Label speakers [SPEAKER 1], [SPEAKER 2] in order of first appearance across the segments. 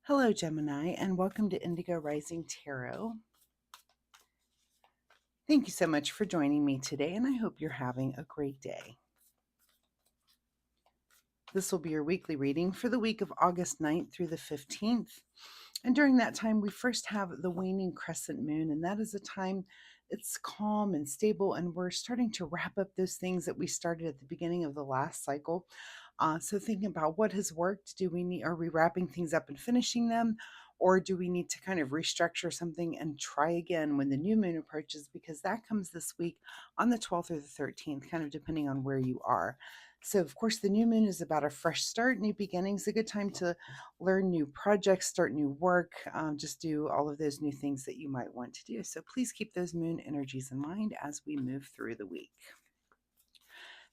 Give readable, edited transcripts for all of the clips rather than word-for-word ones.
[SPEAKER 1] Hello, Gemini, and welcome to Indigo Rising Tarot. Thank you so much for joining me today, and I hope you're having a great day. This will be your weekly reading for the week of August 9th through the 15th. And during that time, we first have the waning crescent moon, and that is a time it's calm and stable, and we're starting to wrap up those things that we started at the beginning of the last cycle. So thinking about what has worked, are we wrapping things up and finishing them, or do we need to kind of restructure something and try again when the new moon approaches? Because that comes this week on the 12th or the 13th, kind of depending on where you are. So, of course, the new moon is about a fresh start, new beginnings, a good time to learn new projects, start new work, just do all of those new things that you might want to do. So please keep those moon energies in mind as we move through the week.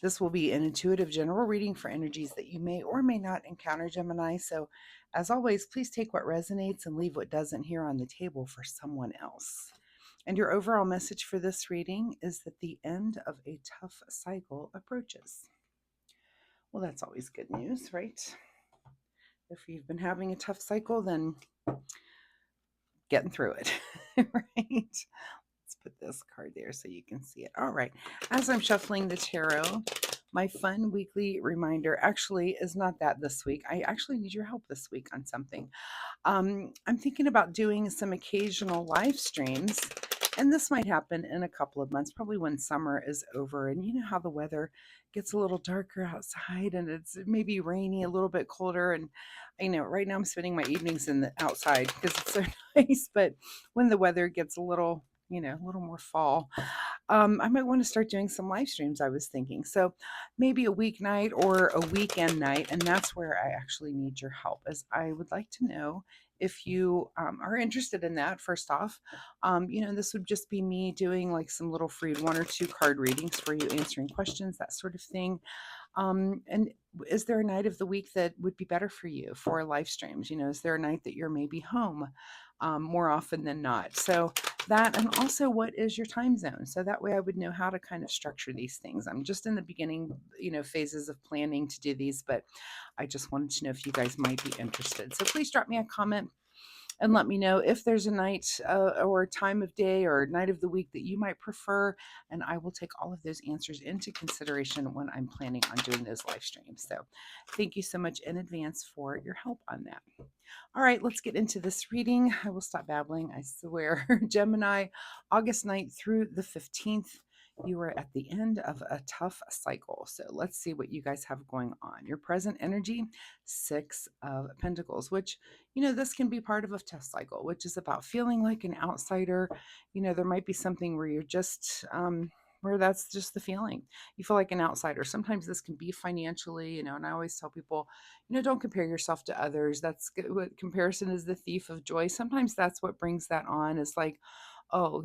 [SPEAKER 1] This will be an intuitive general reading for energies that you may or may not encounter, Gemini. So, as always, please take what resonates and leave what doesn't here on the table for someone else. And your overall message for this reading is that the end of a tough cycle approaches. Well, that's always good news, right? If you've been having a tough cycle, then getting through it, right? Let's put this card there so you can see it. All right. As I'm shuffling the tarot, my fun weekly reminder actually is not that this week. I actually need your help this week on something. I'm thinking about doing some occasional live streams, and this might happen in a couple of months, probably when summer is over. And you know how the weather gets a little darker outside, and it's maybe rainy, a little bit colder. And I know right now I'm spending my evenings in the outside because it's so nice. But when the weather gets a little more fall, I might want to start doing some live streams, I was thinking. So maybe a weeknight or a weekend night. And that's where I actually need your help, as I would like to know if you are interested in that. First off, this would just be me doing like some little free 1 or 2 card readings for you, answering questions, that sort of thing. And is there a night of the week that would be better for you for live streams? Is there a night that you're maybe home more often than not? So that, and also what is your time zone? So that way I would know how to kind of structure these things. I'm just in the beginning, phases of planning to do these, but I just wanted to know if you guys might be interested. So please drop me a comment and let me know if there's a night or time of day or night of the week that you might prefer. And I will take all of those answers into consideration when I'm planning on doing those live streams. So thank you so much in advance for your help on that. All right, let's get into this reading. I will stop babbling, I swear. Gemini, August 9th through the 15th. You are at the end of a tough cycle. So let's see what you guys have going on. Your present energy, 6 of Pentacles, which, this can be part of a tough cycle, which is about feeling like an outsider. There might be something where you're just, where that's just the feeling. You feel like an outsider. Sometimes this can be financially, and I always tell people, don't compare yourself to others. That's what comparison is the thief of joy. Sometimes that's what brings that on, is like, oh,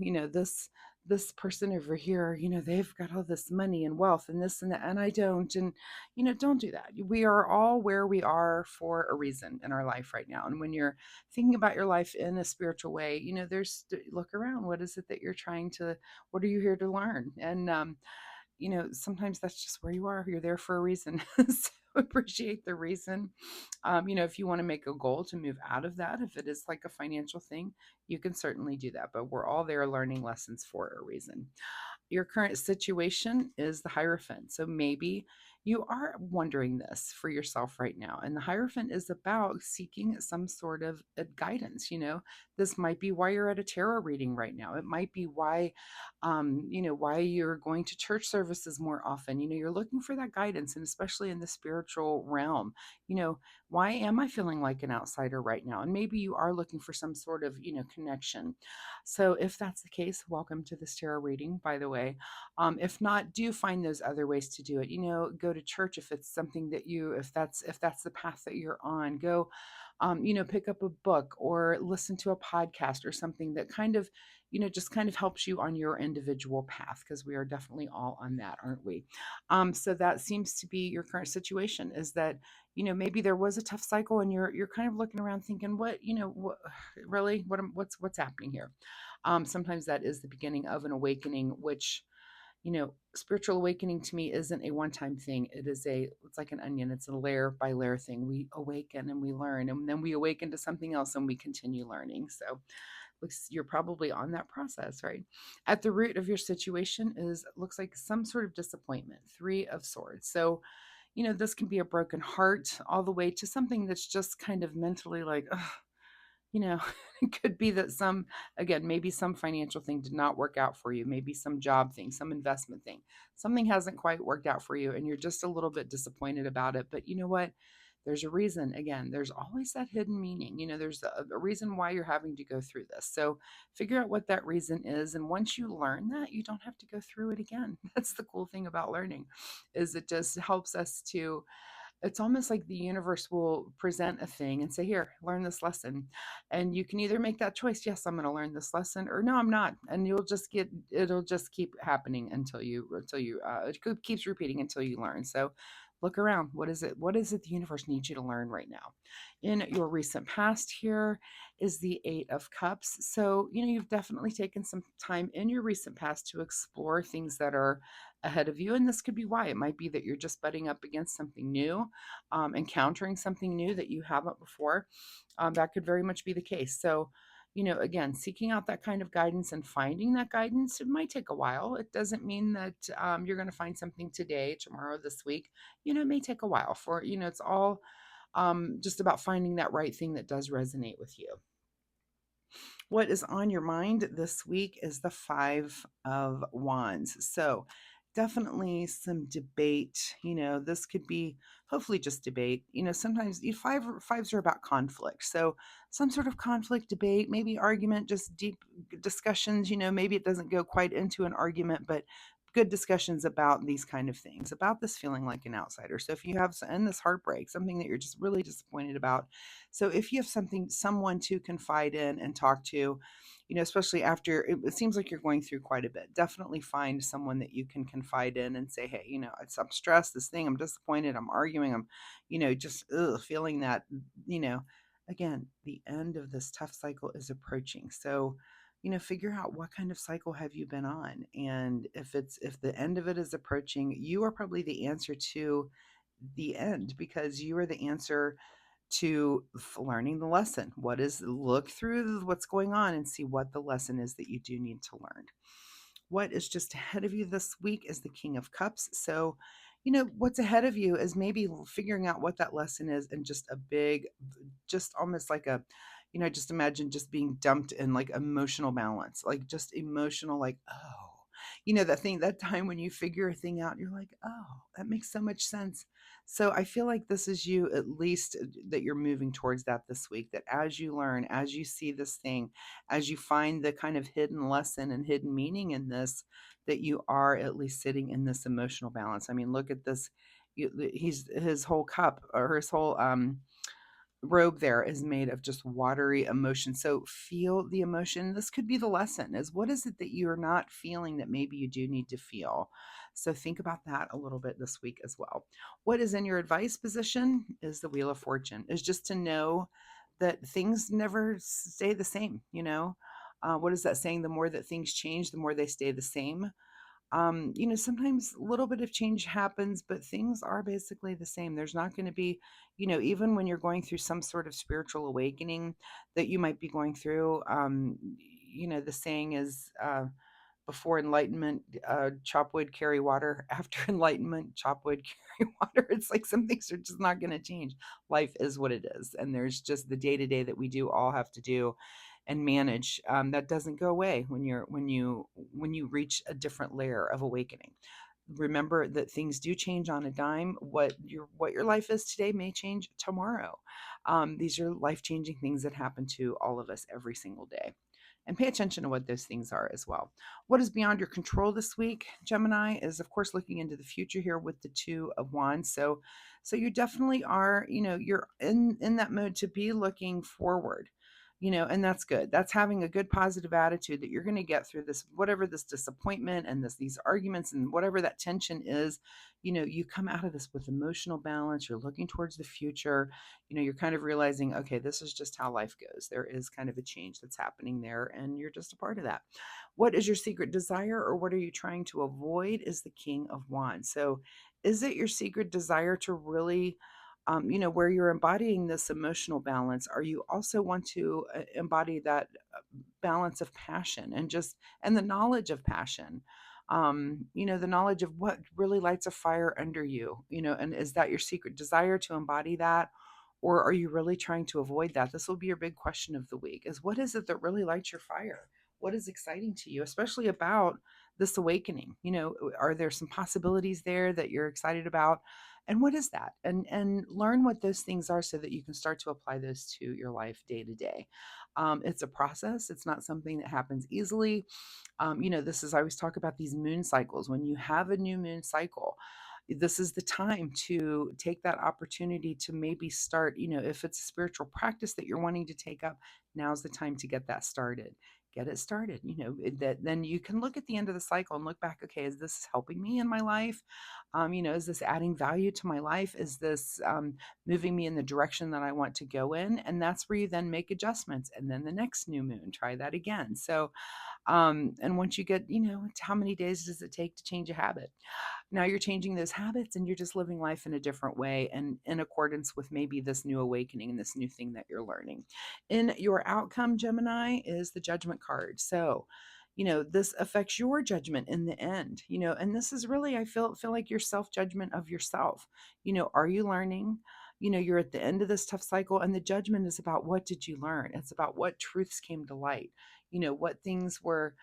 [SPEAKER 1] this person over here, they've got all this money and wealth and this and that, and I don't. And don't do that. We are all where we are for a reason in our life right now. And when you're thinking about your life in a spiritual way, look around. What is it that you're what are you here to learn? And sometimes that's just where you are. You're there for a reason. So appreciate the reason. If you want to make a goal to move out of that, if it is like a financial thing, you can certainly do that. But we're all there learning lessons for a reason. Your current situation is the Hierophant. So maybe you are wondering this for yourself right now. And the Hierophant is about seeking some sort of guidance. This might be why you're at a tarot reading right now. It might be why, why you're going to church services more often. You're looking for that guidance, and especially in the spiritual realm. Why am I feeling like an outsider right now? And maybe you are looking for some sort of, connection. So if that's the case, welcome to this tarot reading, by the way. If not, do find those other ways to do it. Go to church if it's something that if that's the path that you're on. Go, pick up a book or listen to a podcast or something that kind of, just kind of helps you on your individual path, because we are definitely all on that, aren't we? So that seems to be your current situation, is that, maybe there was a tough cycle and you're kind of looking around thinking, what really, what's happening here? Sometimes that is the beginning of an awakening, which, Spiritual awakening to me isn't a one-time thing. It's like an onion. It's a layer by layer thing. We awaken and we learn, and then we awaken to something else and we continue learning. So you're probably on that process, right? At the root of your situation looks like some sort of disappointment, 3 of Swords. So, this can be a broken heart all the way to something that's just kind of mentally like, ugh, you know, it could be that again, maybe some financial thing did not work out for you, maybe some job thing, some investment thing, something hasn't quite worked out for you, and you're just a little bit disappointed about it. But you know what? There's a reason. Again, there's always that hidden meaning. There's a reason why you're having to go through this. So figure out what that reason is. And once you learn that, you don't have to go through it again. That's the cool thing about learning, is it just helps us to it's almost like the universe will present a thing and say, here, learn this lesson. And you can either make that choice, yes, I'm going to learn this lesson, or no, I'm not. And it'll just keep happening it keeps repeating until you learn. So look around. What is it the universe needs you to learn right now? In your recent past, here is the 8 of Cups. So, you've definitely taken some time in your recent past to explore things that are ahead of you. And this could be why. It might be that you're just butting up against something new, encountering something new that you haven't before. That could very much be the case. So, again, seeking out that kind of guidance and finding that guidance, it might take a while. It doesn't mean that you're going to find something today, tomorrow, this week. It may take a while it's all just about finding that right thing that does resonate with you. What is on your mind this week is the 5 of Wands. So, definitely some debate. This could be hopefully just debate. Sometimes fives are about conflict. So, some sort of conflict, debate, maybe argument, just deep discussions. Maybe it doesn't go quite into an argument, but good discussions about these kind of things, about this feeling like an outsider. So if you have and this heartbreak, something that you're just really disappointed about, so if you have someone to confide in and talk to, especially after it seems like you're going through quite a bit, definitely find someone that you can confide in and say, hey, I'm stressed, this thing, I'm disappointed, I'm arguing, I'm, just feeling that, you know, again, the end of this tough cycle is approaching. So, figure out what kind of cycle have you been on. And if the end of it is approaching, you are probably the answer to the end, because you are the answer to learning the lesson. Look through what's going on and see what the lesson is that you do need to learn. What is just ahead of you this week is the King of Cups. So, what's ahead of you is maybe figuring out what that lesson is, and just a big, just almost like just imagine just being dumped in like emotional balance, like just emotional, like, oh, that time when you figure a thing out, you're like, oh, that makes so much sense. So I feel like this is you, at least, that you're moving towards that this week, that as you learn, as you see this thing, as you find the kind of hidden lesson and hidden meaning in this, that you are at least sitting in this emotional balance. I mean, look at this. His whole cup, or his whole robe there, is made of just watery emotion. So feel the emotion. This could be the lesson, is what is it that you're not feeling that maybe you do need to feel? So think about that a little bit this week as well. What is in your advice position is the Wheel of Fortune, is just to know that things never stay the same. What is that saying? The more that things change, the more they stay the same. Sometimes a little bit of change happens, but things are basically the same. There's not going to be, even when you're going through some sort of spiritual awakening that you might be going through, the saying is, before enlightenment, chop wood, carry water. After enlightenment, chop wood, carry water. It's like some things are just not going to change. Life is what it is. And there's just the day to day that we do all have to do and manage. That doesn't go away when you reach a different layer of awakening. Remember that things do change on a dime. What your life is today may change tomorrow. These are life changing things that happen to all of us every single day. And pay attention to what those things are as well. What is beyond your control this week, Gemini, is of course looking into the future here with the 2 of Wands. So you definitely are, you're in that mode to be looking forward. And that's good. That's having a good positive attitude that you're going to get through this, whatever this disappointment and these arguments and whatever that tension is. You come out of this with emotional balance. You're looking towards the future. You're kind of realizing, okay, this is just how life goes. There is kind of a change that's happening there, and you're just a part of that. What is your secret desire, or what are you trying to avoid? Is the King of Wands. So, is it your secret desire to really where you're embodying this emotional balance? Are you also want to embody that balance of passion and the knowledge of passion? The knowledge of what really lights a fire under you, and is that your secret desire to embody that? Or are you really trying to avoid that? This will be your big question of the week is what is it that really lights your fire? What is exciting to you, especially about this awakening? Are there some possibilities there that you're excited about? And what is that? And learn what those things are so that you can start to apply those to your life day to day. It's a process. It's not something that happens easily. This is, I always talk about these moon cycles. When you have a new moon cycle, this is the time to take that opportunity to maybe start, if it's a spiritual practice that you're wanting to take up, now's the time to get that started. Get it started, that then you can look at the end of the cycle and look back, okay, is this helping me in my life? Is this adding value to my life? Is this moving me in the direction that I want to go in? And that's where you then make adjustments. And then the next new moon, try that again. So, and once you get, how many days does it take to change a habit? Now you're changing those habits and you're just living life in a different way and in accordance with maybe this new awakening and this new thing that you're learning. In your outcome, Gemini, is the Judgment card. So, this affects your judgment in the end, and this is really, I feel like your self-judgment of yourself. Are you learning? You're at the end of this tough cycle, and the judgment is about what did you learn? It's about what truths came to light, what things were,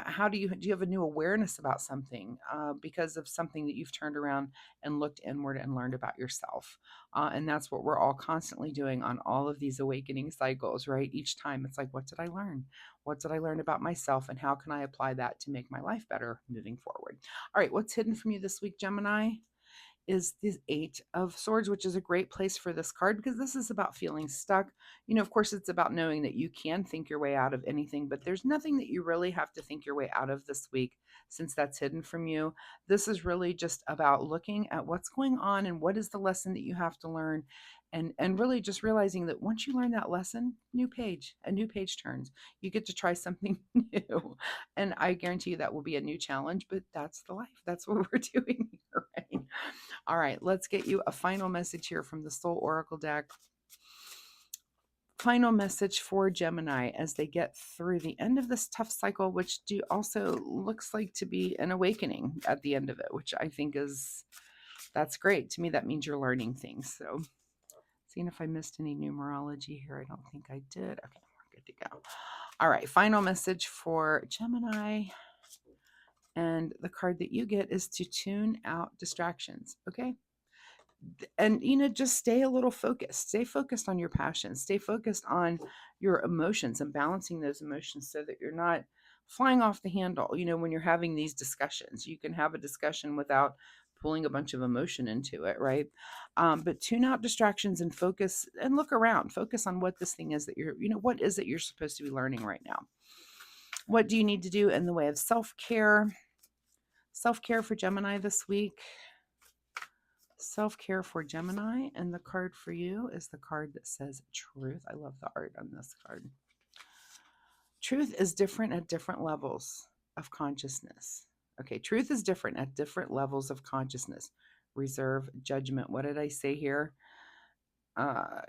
[SPEAKER 1] how do you have a new awareness about something because of something that you've turned around and looked inward and learned about yourself. And that's what we're all constantly doing on all of these awakening cycles, right? Each time it's like, what did I learn? What did I learn about myself, and how can I apply that to make my life better moving forward? All right, what's hidden from you this week, Gemini, is the Eight of Swords, which is a great place for this card because this is about feeling stuck. Of course, it's about knowing that you can think your way out of anything, but there's nothing that you really have to think your way out of this week since that's hidden from you. This is really just about looking at what's going on and what is the lesson that you have to learn. And really just realizing that once you learn that lesson, a new page turns. You get to try something new. And I guarantee you that will be a new challenge, but that's the life. That's what we're doing here, right? All right, let's get you a final message here from the Soul Oracle deck. Final message for Gemini as they get through the end of this tough cycle, which also looks like to be an awakening at the end of it, which I think that's great. To me, that means you're learning things. So, seeing if I missed any numerology here. I don't think I did. Okay, we're good to go. All right, final message for Gemini. And the card that you get is to tune out distractions. Okay. And just stay a little focused. Stay focused on your passions. Stay focused on your emotions and balancing those emotions so that you're not flying off the handle. When you're having these discussions, you can have a discussion without pulling a bunch of emotion into it, right? But tune out distractions and focus and look around. Focus on what this thing is that what is it you're supposed to be learning right now? What do you need to do in the way of self-care? Self-care for Gemini this week. Self-care for Gemini, and the card for you is the card that says truth. I love the art on this card. Truth is different at different levels of consciousness. Okay, truth is different at different levels of consciousness. Reserve, judgment. What did I say here?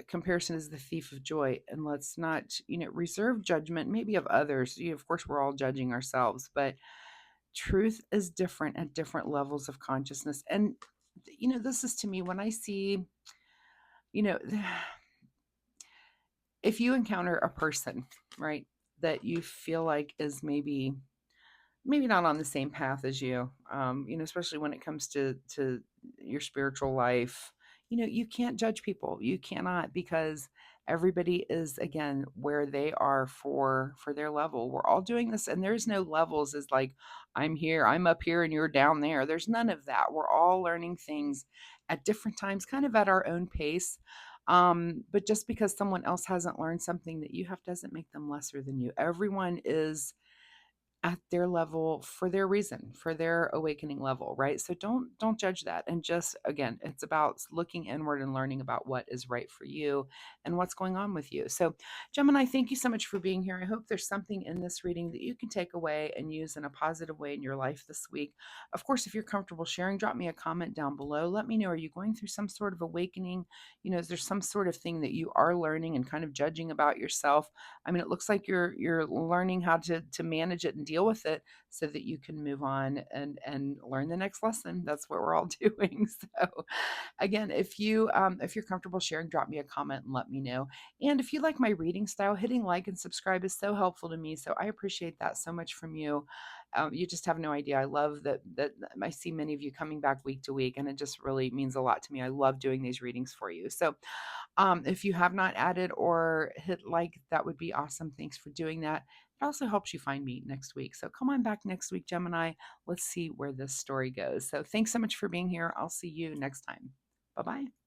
[SPEAKER 1] Comparison is the thief of joy. And let's not, reserve judgment, maybe of others. Of course, we're all judging ourselves, but truth is different at different levels of consciousness. And this is, to me, when I see, if you encounter a person, right, that you feel like is maybe not on the same path as you, especially when it comes to your spiritual life, you can't judge people. You cannot, because everybody is, again, where they are for their level. We're all doing this, and there's no levels as like I'm up here and you're down there. There's none of that. We're all learning things at different times, kind of at our own pace. But just because someone else hasn't learned something that you have doesn't make them lesser than you. Everyone is at their level for their reason, for their awakening level, right? So don't judge that. And just again, it's about looking inward and learning about what is right for you and what's going on with you. So, Gemini, thank you so much for being here. I hope there's something in this reading that you can take away and use in a positive way in your life this week. Of course, if you're comfortable sharing, drop me a comment down below. Let me know, are you going through some sort of awakening? Is there some sort of thing that you are learning and kind of judging about yourself? I mean, it looks like you're learning how to manage it and deal with it so that you can move on and learn the next lesson. That's what we're all doing. So, again, if you're comfortable sharing, drop me a comment and let me know. And if you like my reading style, hitting like and subscribe is so helpful to me. So I appreciate that so much from you. You just have no idea. I love that I see many of you coming back week to week, and it just really means a lot to me. I love doing these readings for you. So if you have not added or hit like, that would be awesome. Thanks for doing that. It also helps you find me next week. So come on back next week, Gemini. Let's see where this story goes. So thanks so much for being here. I'll see you next time. Bye bye.